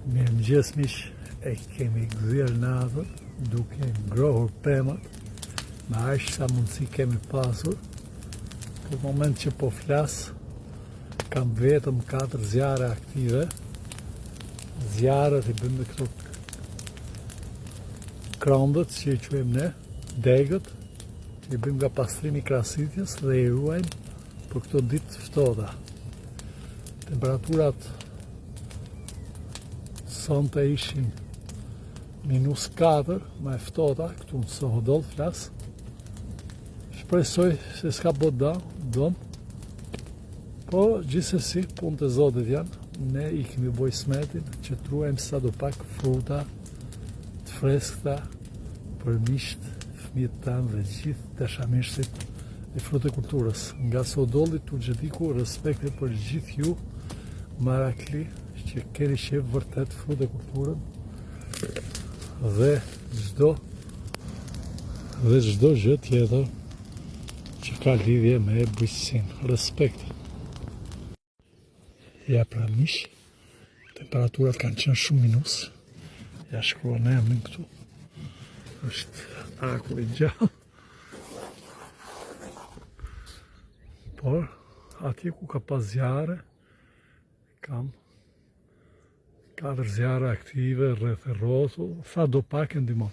Mirëmëngjes miq, e kemi gdhyer natën duke ngrohur pemat, me aq sa mundësi kemi pasur. Për moment që po flas, kam vetëm 4 zjarre aktive. Zjarret i bëjmë këto krondët që i quajmë ne, degët, që i bëjmë nga pastrimi i krasitjes dhe i ruajmë për këto ditë ftohta. Temperaturat sonte ishin -4, ma e ftohta, këtu në Sohodol flas. Shpresoj se s'ka bot dom, po gjithsesi punët e Zotit janë. Ne i kemi boj smetin që truajmë sa do pak fruta të freskëta për miqt, fëmijët tanë dhe gjithë dashamirësit e frutikulturës. Nga Sohodolli Turgjetiku, respekte për gjithë ju Marakli që keni qef vërtet frutikulturën dhe çdo gjë tjetër që ka lidhje me bujqësinë. Respekt. Ja pra miq, temperaturat kanë qenë shumë minus. Ja shkruan emrin këtu. Është aku i gjallë. Por atje ku ka pas zjarre, kam 4 zjarre aktive rreth e rrotull, sa do pak e ndihmon.